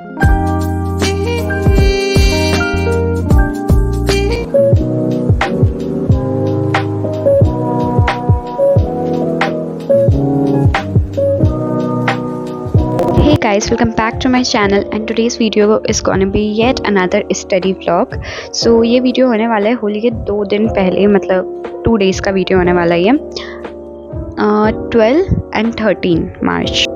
Hey guys, welcome back to my channel and today's video is gonna be yet another study vlog. So ये video होने वाला है होली के 2 दिन पहले, मतलब 2 डेज़ का वीडियो होने वाला है ये 12 and 13 March.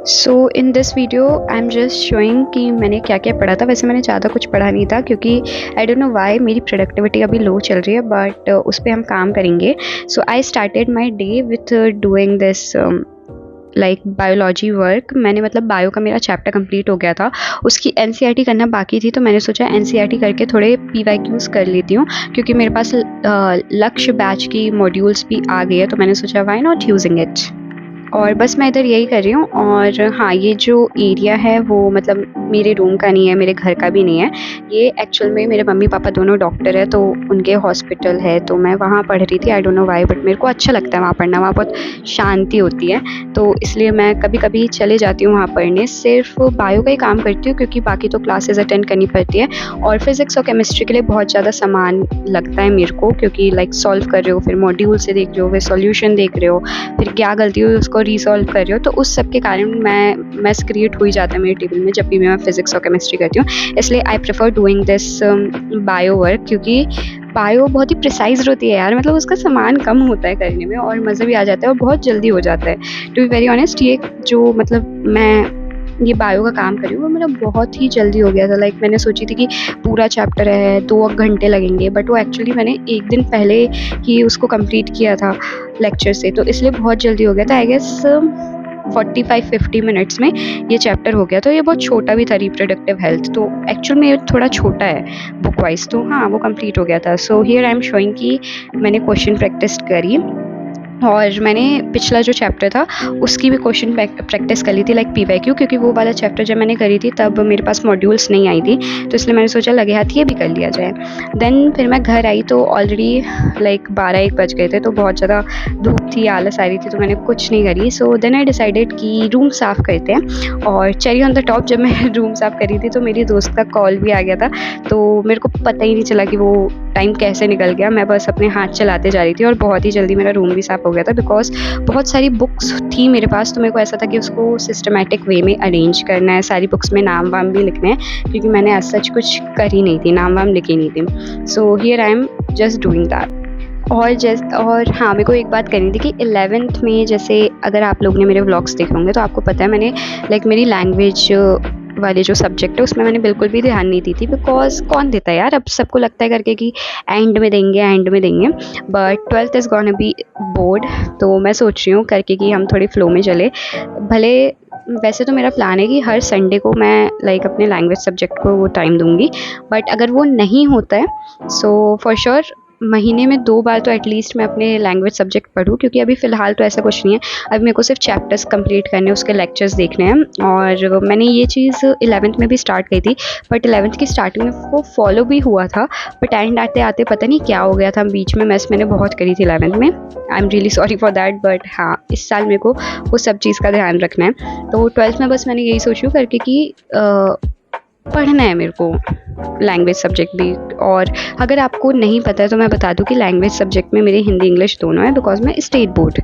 So in this video I am just showing कि मैंने क्या क्या पढ़ा था. वैसे मैंने ज़्यादा कुछ पढ़ा नहीं था क्योंकि आई डोंट नो वाई मेरी प्रोडक्टिविटी अभी लो चल रही है, बट उस पर हम काम करेंगे. So I started my day with doing this like biology work. मैंने मतलब बायो का मेरा चैप्टर कंप्लीट हो गया था, उसकी एनसीईआरटी करना बाकी थी, तो मैंने सोचा एनसीईआरटी करके थोड़े पीवाईक्यूज़ कर लेती हूँ क्योंकि मेरे पास लक्ष्य बैच की मॉड्यूल्स भी आ गई है, तो मैंने सोचा व्हाई नॉट यूजिंग इट. और बस मैं इधर यही कर रही हूँ. और हाँ, ये जो एरिया है वो मतलब मेरे रूम का नहीं है, मेरे घर का भी नहीं है. ये एक्चुअल में मेरे मम्मी पापा दोनों डॉक्टर है, तो उनके हॉस्पिटल है, तो मैं वहाँ पढ़ रही थी. I don't know why, but मेरे को अच्छा लगता है वहाँ पढ़ना. वहाँ बहुत शांति होती है, तो इसलिए मैं कभी कभी चले जाती हूँ वहाँ पढ़ने. सिर्फ बायो का ही काम करती हूँ क्योंकि बाकी तो क्लासेस अटेंड करनी पड़ती है. और फिज़िक्स और केमिस्ट्री के लिए बहुत ज़्यादा सामान लगता है मेरे को, क्योंकि लाइक सॉल्व कर रहे हो, फिर मॉड्यूल से देख रहे हो, फिर सॉल्यूशन देख रहे हो, फिर क्या गलती हुई उसको रीसॉल्व कर रहे हो, तो उस सब के कारण मैथ्स क्रिएट हो ही जाता है मेरे टेबल में जब भी मैं फिज़िक्स और केमिस्ट्री करती हूँ. इसलिए I prefer doing this bio work, क्योंकि बायो बहुत ही प्रिसाइज होती है यार. मतलब उसका सामान कम होता है करने में और मज़ा भी आ जाता है और बहुत जल्दी हो जाता है. टू बी वेरी ऑनेस्ट, ये जो मतलब मैं ये बायो का काम कर रही हूँ वो मेरा बहुत ही जल्दी हो गया था. लाइक मैंने सोची थी कि पूरा चैप्टर है 2 घंटे लगेंगे, बट वो एक्चुअली मैंने एक दिन पहले ही उसको कंप्लीट किया था लेक्चर से, तो इसलिए बहुत जल्दी हो गया था. आई गेस 45-50 मिनट्स में ये चैप्टर हो गया. तो ये बहुत छोटा भी था, रिप्रोडक्टिव हेल्थ, तो एक्चुअल में ये थोड़ा छोटा है बुक वाइज, तो हाँ वो कंप्लीट हो गया था. So here I am showing कि मैंने क्वेश्चन प्रैक्टिस करी और मैंने पिछला जो चैप्टर था उसकी भी क्वेश्चन प्रैक्टिस कर ली थी, लाइक पीवाईक्यू, क्योंकि वो वाला चैप्टर जब मैंने करी थी तब मेरे पास मॉड्यूल्स नहीं आई थी, तो इसलिए मैंने सोचा लगे हाथ ये भी कर लिया जाए. देन फिर मैं घर आई तो ऑलरेडी लाइक 12-1 बज गए थे, तो बहुत ज़्यादा धूप थी, आलस आ रही थी, तो मैंने कुछ नहीं करी. सो देन आई डिसाइडेड कि रूम साफ़ करते हैं. और चेरी ऑन द टॉप, जब मैं रूम साफ़ करी थी तो मेरी दोस्त का कॉल भी आ गया था, तो मेरे को पता ही नहीं चला कि वो टाइम कैसे निकल गया. मैं बस अपने हाथ चलाते जा रही थी और बहुत ही जल्दी मेरा रूम भी साफ़ हो गया था, बिकॉज बहुत सारी बुक्स थी मेरे पास, तो मेरे को ऐसा था कि उसको सिस्टमैटिक वे में अरेंज करना है. सारी बुक्स में नाम वाम भी लिखने हैं क्योंकि मैंने ऐसा सच कुछ करी नहीं थी, नाम वाम लिखी नहीं थी. So here I am just doing that. और हाँ, मेरे को एक बात करनी थी कि 11th में, जैसे अगर आप लोग ने मेरे व्लॉग्स देखे होंगे तो आपको पता है मैंने लाइक मेरी लैंग्वेज वाले जो सब्जेक्ट है उसमें मैंने बिल्कुल भी ध्यान नहीं दी थी, बिकॉज कौन देता है यार. अब सबको लगता है करके कि एंड में देंगे, but 12th is gonna be board, तो मैं सोच रही हूँ करके कि हम थोड़ी फ्लो में चले. भले वैसे तो मेरा प्लान है कि हर संडे को मैं लाइक अपने लैंग्वेज सब्जेक्ट को वो टाइम दूंगी, बट अगर वो नहीं होता है सो फॉर श्योर महीने में 2 बार तो एटलीस्ट मैं अपने लैंग्वेज सब्जेक्ट पढूँ, क्योंकि अभी फ़िलहाल तो ऐसा कुछ नहीं है. अभी मेरे को सिर्फ चैप्टर्स कंप्लीट करने हैं, उसके लेक्चर्स देखने हैं. और मैंने ये चीज़ 11th में भी स्टार्ट की थी, बट 11th की स्टार्टिंग में वो फॉलो भी हुआ था, बट एंड आते आते पता नहीं क्या हो गया था बीच में. मैंने बहुत करी थी 11th में. I am really sorry for that, but हाँ इस साल मेरे को वो सब चीज़ का ध्यान रखना है. तो 12th में बस मैंने यही सोची हूँ करके कि पढ़ना है मेरे को लैंग्वेज सब्जेक्ट भी. और अगर आपको नहीं पता है तो मैं बता दूं कि लैंग्वेज सब्जेक्ट में मेरे हिंदी इंग्लिश दोनों है, बिकॉज मैं स्टेट बोर्ड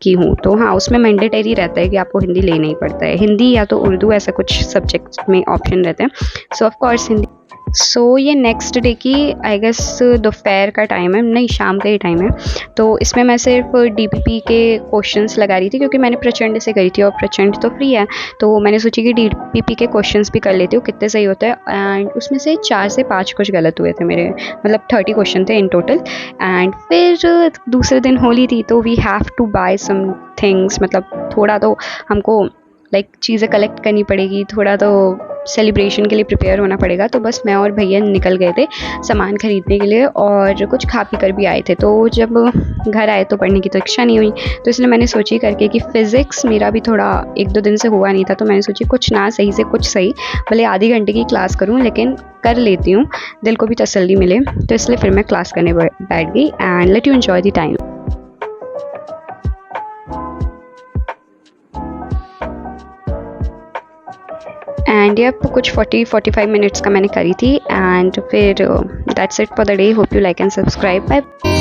की हूँ, तो हाँ उसमें मैंडेटरी रहता है कि आपको हिंदी लेना ही पड़ता है. हिंदी या तो उर्दू, ऐसा कुछ सब्जेक्ट में ऑप्शन रहते हैं. So of course Hindi. So ये नेक्स्ट डे की आई गेस दोपहर का टाइम है, नहीं शाम का ही टाइम है. तो इसमें मैं सिर्फ डीपीपी के क्वेश्चंस लगा रही थी क्योंकि मैंने प्रचंड से करी थी और प्रचंड तो फ्री है, तो मैंने सोची कि डीपीपी के क्वेश्चंस भी कर लेती हूँ कितने सही होते हैं. एंड उसमें से 4 से 5 कुछ गलत हुए थे मेरे, मतलब 30 क्वेश्चन थे इन टोटल. एंड फिर दूसरे दिन होली थी, तो we have to buy some things, मतलब थोड़ा तो हमको लाइक चीज़ें कलेक्ट करनी पड़ेगी, थोड़ा तो सेलिब्रेशन के लिए प्रिपेयर होना पड़ेगा. तो बस मैं और भैया निकल गए थे सामान ख़रीदने के लिए और कुछ खा पी कर भी आए थे. तो जब घर आए तो पढ़ने की तो इच्छा नहीं हुई, तो इसलिए मैंने सोची करके कि फ़िज़िक्स मेरा भी थोड़ा 1-2 दिन से हुआ नहीं था, तो मैंने सोची कुछ ना सही से कुछ सही, भले आधे घंटे की क्लास करूँ लेकिन कर लेती हूँ, दिल को भी तसल्ली मिले. तो इसलिए फिर मैं क्लास करने बैठ गई. And let you enjoy the time. And ये कुछ 40-45 मिनट्स का मैंने करी थी एंड फिर that's it for the day. Hope you like and subscribe. Bye.